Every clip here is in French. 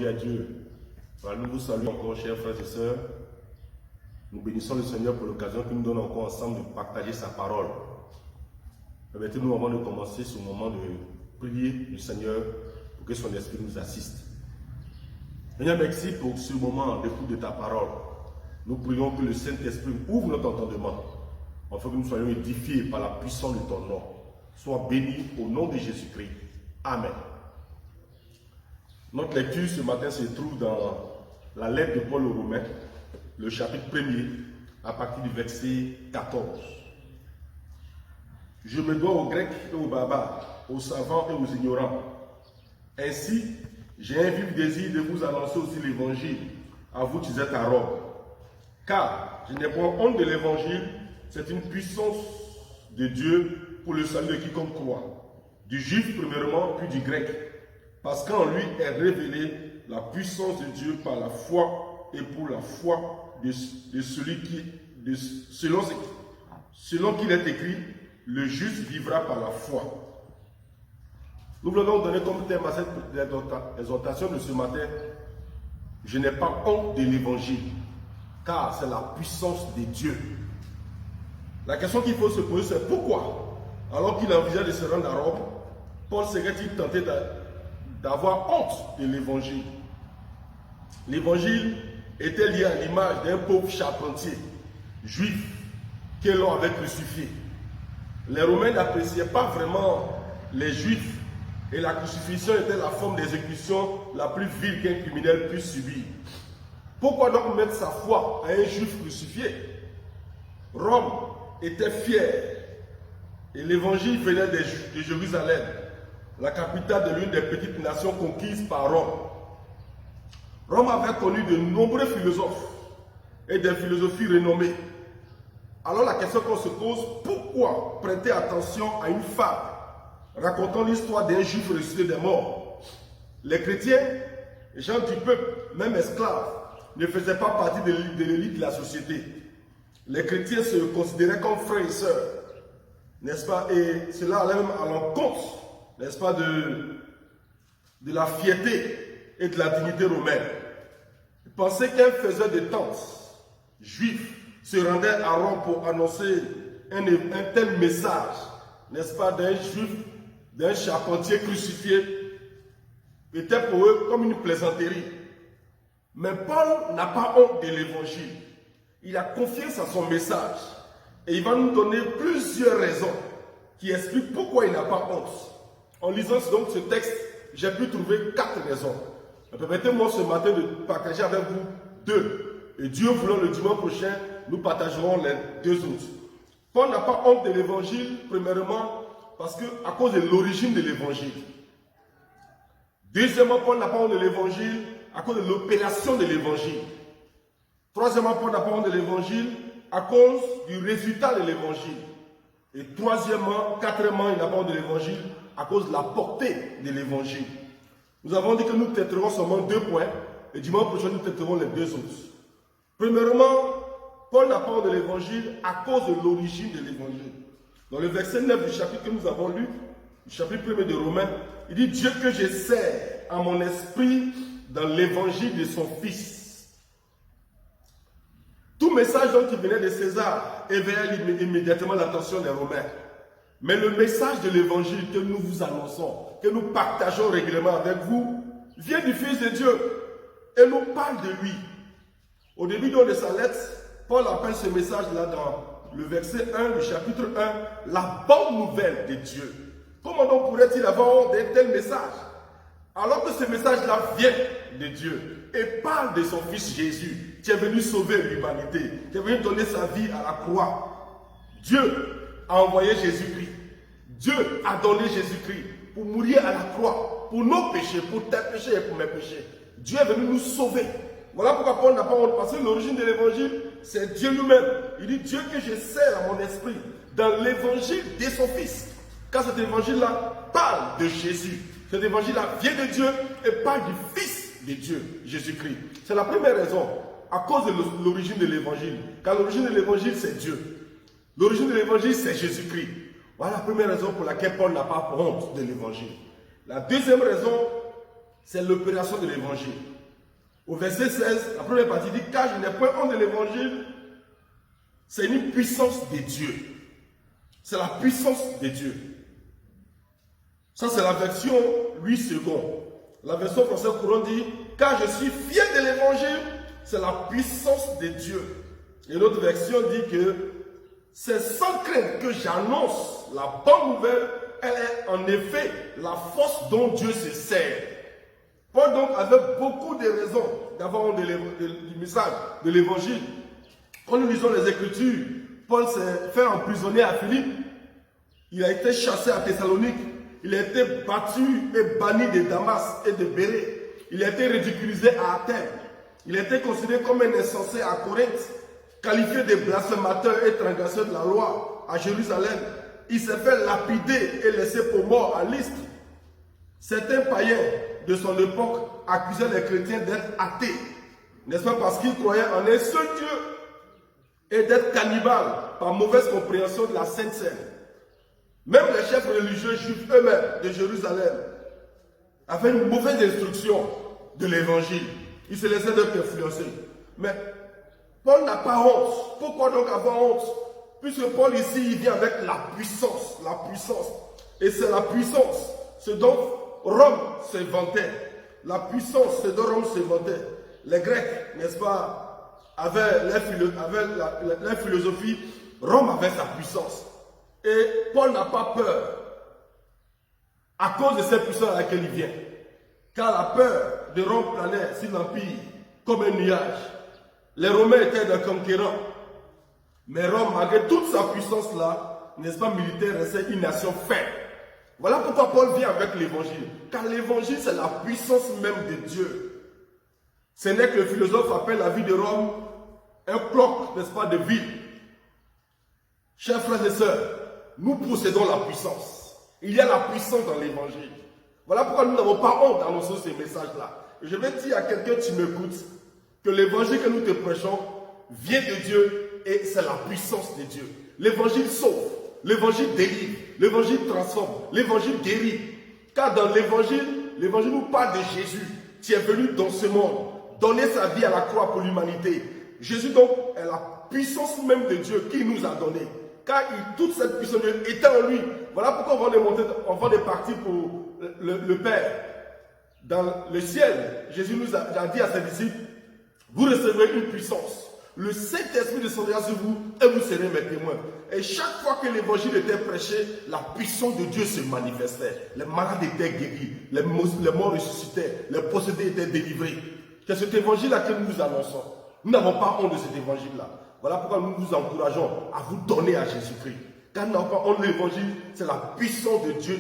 Dieu à Dieu. Voilà, nous vous saluons encore, chers frères et sœurs. Nous bénissons le Seigneur pour l'occasion qu'il nous donne encore ensemble de partager sa parole. Permettez-nous avant de commencer ce moment de prier du Seigneur pour que son esprit nous assiste. Seigneur, merci pour ce moment d'écoute de ta parole. Nous prions que le Saint-Esprit ouvre notre entendement, afin que nous soyons édifiés par la puissance de ton nom. Sois béni au nom de Jésus-Christ. Amen. Notre lecture ce matin se trouve dans la lettre de Paul aux Romains, le chapitre 1er, à partir du verset 14. Je me dois aux Grecs et aux barbares, aux savants et aux ignorants. Ainsi, j'ai un vif désir de vous annoncer aussi l'évangile, à vous qui êtes à Rome. Car je n'ai pas honte de l'évangile, c'est une puissance de Dieu pour le salut de quiconque croit, du juif premièrement, puis du grec, parce qu'en lui est révélée la puissance de Dieu par la foi et pour la foi de celui qui, selon qu'il est écrit, le juste vivra par la foi. Nous voulons donner comme thème à cette exhortation de ce matin, je n'ai pas honte de l'évangile, car c'est la puissance de Dieu. La question qu'il faut se poser, c'est pourquoi, alors qu'il envisage de se rendre à Rome, Paul serait-il tenté d'avoir honte de l'évangile? L'évangile était lié à l'image d'un pauvre charpentier juif que l'on avait crucifié. Les Romains n'appréciaient pas vraiment les Juifs et la crucifixion était la forme d'exécution la plus vile qu'un criminel puisse subir. Pourquoi donc mettre sa foi à un Juif crucifié? Rome était fière et l'évangile venait de Jérusalem, la capitale de l'une des petites nations conquises par Rome. Rome avait connu de nombreux philosophes et des philosophies renommées. Alors la question qu'on se pose, pourquoi prêter attention à une fable racontant l'histoire d'un juif ressuscité des morts? Les chrétiens, gens du peuple, même esclaves, ne faisaient pas partie de l'élite de la société. Les chrétiens se considéraient comme frères et sœurs, n'est-ce pas? Et cela allait même à l'encontre, n'est-ce pas, de la fierté et de la dignité romaine. Pensez qu'un faiseur de tentes juif se rendait à Rome pour annoncer un tel message, n'est-ce pas, d'un juif, d'un charpentier crucifié, était pour eux comme une plaisanterie. Mais Paul n'a pas honte de l'évangile. Il a confiance à son message. Et il va nous donner plusieurs raisons qui expliquent pourquoi il n'a pas honte. En lisant donc ce texte, j'ai pu trouver 4 raisons. Permettez-moi ce matin de partager avec vous 2. Et Dieu voulant, le dimanche prochain, nous partagerons les 2 autres. Paul n'a pas honte de l'évangile, premièrement, parce que à cause de l'origine de l'évangile. Deuxièmement, Paul n'a pas honte de l'évangile à cause de l'opération de l'évangile. Troisièmement, Paul n'a pas honte de l'évangile à cause du résultat de l'évangile. Et troisièmement, quatrièmement, il n'a pas honte de l'évangile à cause de la portée de l'évangile. Nous avons dit que nous traiterons seulement 2 points et dimanche prochain nous traiterons les 2 autres. Premièrement, Paul n'a pas honte de l'évangile à cause de l'origine de l'évangile. Dans le verset 9 du chapitre que nous avons lu, du chapitre 1er de Romains, il dit Dieu que je sers à mon esprit dans l'évangile de son Fils. Tout message donc qui venait de César éveillait immédiatement l'attention des Romains. Mais le message de l'évangile que nous vous annonçons, que nous partageons régulièrement avec vous, vient du Fils de Dieu et nous parle de lui. Au début de sa lettre, Paul appelle ce message-là dans le verset 1 du chapitre 1, la bonne nouvelle de Dieu. Comment donc pourrait-il avoir un tel message? Alors que ce message-là vient de Dieu et parle de son Fils Jésus, qui est venu sauver l'humanité, qui est venu donner sa vie à la croix. Dieu a envoyé Jésus-Christ. Dieu a donné Jésus-Christ pour mourir à la croix, pour nos péchés, pour tes péchés et pour mes péchés. Dieu est venu nous sauver. Voilà pourquoi Paul n'a pas honte, parce que l'origine de l'évangile, c'est Dieu lui-même. Il dit Dieu que je sers à mon esprit dans l'évangile de son Fils. Car cet évangile-là parle de Jésus. Cet évangile-là vient de Dieu et parle du Fils de Dieu, Jésus-Christ. C'est la première raison, à cause de l'origine de l'évangile. Car l'origine de l'évangile, c'est Dieu. L'origine de l'évangile, c'est Jésus-Christ. Voilà la première raison pour laquelle Paul n'a pas honte de l'évangile. La deuxième raison c'est l'opération de l'évangile. Au verset 16, la première partie dit, car je n'ai point honte de l'évangile, c'est une puissance de Dieu. C'est la puissance de Dieu. Ça, c'est la version 8 secondes. La version française courante dit, car je suis fier de l'évangile, c'est la puissance de Dieu. Et l'autre version dit que c'est sans crainte que j'annonce la bonne nouvelle. Elle est en effet la force dont Dieu se sert. Paul donc avait beaucoup de raisons d'avoir honte du message de l'évangile. Quand nous lisons les Écritures, Paul s'est fait emprisonner à Philippe. Il a été chassé à Thessalonique. Il a été battu et banni de Damas et de Bérée. Il a été ridiculisé à Athènes. Il a été considéré comme un insensé à Corinthe, qualifié de blasphémateur et transgresseur de la loi à Jérusalem. Il s'est fait lapider et laisser pour mort à Lystre. Certains païens de son époque accusaient les chrétiens d'être athées, n'est-ce pas, parce qu'ils croyaient en un seul Dieu et d'être cannibales par mauvaise compréhension de la Sainte Seine. Même les chefs religieux juifs eux-mêmes de Jérusalem avaient une mauvaise instruction de l'évangile. Ils se laissaient donc influencer. Mais Paul n'a pas honte. Pourquoi donc avoir honte? Puisque Paul ici, il vient avec la puissance. La puissance. Et c'est la puissance. Ce dont Rome se vantait. La puissance, c'est dont Rome se vantait. Les Grecs, n'est-ce pas, avaient leur philosophie. Rome avait sa puissance. Et Paul n'a pas peur à cause de cette puissance à laquelle il vient. Car la peur de Rome planait sur l'Empire comme un nuage. Les Romains étaient des conquérants. Mais Rome, malgré toute sa puissance-là, n'est-ce pas, militaire, restait une nation faible. Voilà pourquoi Paul vient avec l'évangile. Car l'évangile, c'est la puissance même de Dieu. Ce n'est que le philosophe appelle la vie de Rome un cloque, n'est-ce pas, de ville. Chers frères et sœurs, nous possédons la puissance. Il y a la puissance dans l'évangile. Voilà pourquoi nous n'avons pas honte d'annoncer ces messages-là. Je vais dire à quelqu'un, tu m'écoutes, que l'évangile que nous te prêchons vient de Dieu et c'est la puissance de Dieu. L'évangile sauve, l'évangile délivre, l'évangile transforme, l'évangile guérit. Car dans l'évangile nous parle de Jésus qui est venu dans ce monde, donner sa vie à la croix pour l'humanité. Jésus donc est la puissance même de Dieu qui nous a donné. Car toute cette puissance de Dieu était en lui. Voilà pourquoi on va partir pour le Père. Dans le ciel, Jésus nous a dit à ses disciples, vous recevrez une puissance. Le Saint-Esprit descendra sur vous et vous serez mes témoins. Et chaque fois que l'évangile était prêché, la puissance de Dieu se manifestait. Les malades étaient guéris, les morts ressuscitaient, les possédés étaient délivrés. C'est cet évangile-là que nous annonçons. Nous n'avons pas honte de cet évangile-là. Voilà pourquoi nous vous encourageons à vous donner à Jésus-Christ. Car nous n'avons pas honte de l'évangile, c'est la puissance de Dieu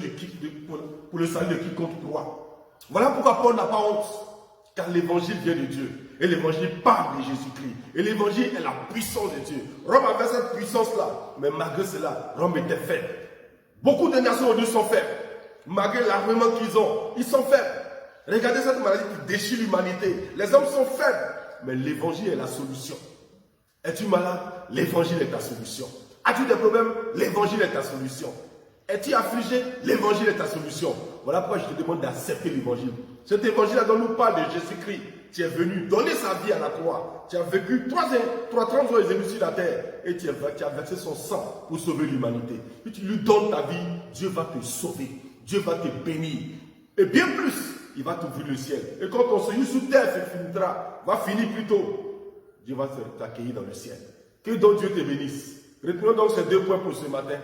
pour le salut de quiconque croit. Voilà pourquoi Paul n'a pas honte. Car l'évangile vient de Dieu. Et l'évangile parle de Jésus-Christ. Et l'évangile est la puissance de Dieu. Rome avait cette puissance-là. Mais malgré cela, Rome était faible. Beaucoup de nations aujourd'hui sont faibles. Malgré l'armement qu'ils ont, ils sont faibles. Regardez cette maladie qui déchire l'humanité. Les hommes sont faibles. Mais l'évangile est la solution. Es-tu malade? L'évangile est ta solution. As-tu des problèmes? L'évangile est ta solution. Es-tu affligé? L'évangile est ta solution. Voilà pourquoi je te demande d'accepter l'évangile. Cet évangile dont nous parle de Jésus-Christ, qui est venu donner sa vie à la croix. Tu as vécu 30 ans et sur la terre et tu as versé son sang pour sauver l'humanité. Si tu lui donnes ta vie, Dieu va te sauver. Dieu va te bénir. Et bien plus, il va t'ouvrir le ciel. Et quand ton séjour sous terre va finir plus tôt, Dieu va t'accueillir dans le ciel. Que donc Dieu te bénisse. Retenons donc ces 2 points pour ce matin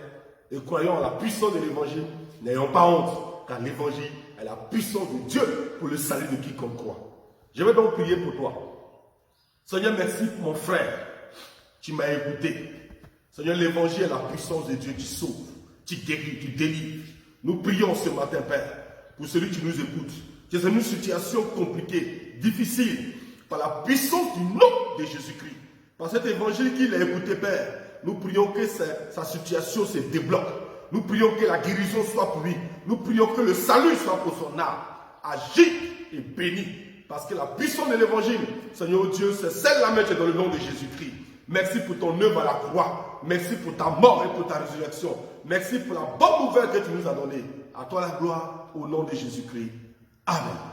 et croyons en la puissance de l'évangile. N'ayons pas honte, car l'évangile est la puissance de Dieu pour le salut de quiconque croit. Je vais donc prier pour toi. Seigneur, merci pour mon frère. Tu m'as écouté. Seigneur, l'évangile est la puissance de Dieu qui sauve, qui guérit, qui délivre. Nous prions ce matin, Père, pour celui qui nous écoute, qui est dans une situation compliquée, difficile, par la puissance du nom de Jésus-Christ. Par cet évangile qu'il a écouté, Père, nous prions que sa situation se débloque. Nous prions que la guérison soit pour lui. Nous prions que le salut soit pour son âme. Agis et bénis. Parce que la puissance de l'évangile, Seigneur Dieu, c'est celle-là même qui est dans le nom de Jésus-Christ. Merci pour ton œuvre à la croix. Merci pour ta mort et pour ta résurrection. Merci pour la bonne nouvelle que tu nous as donnée. À toi la gloire, au nom de Jésus-Christ. Amen.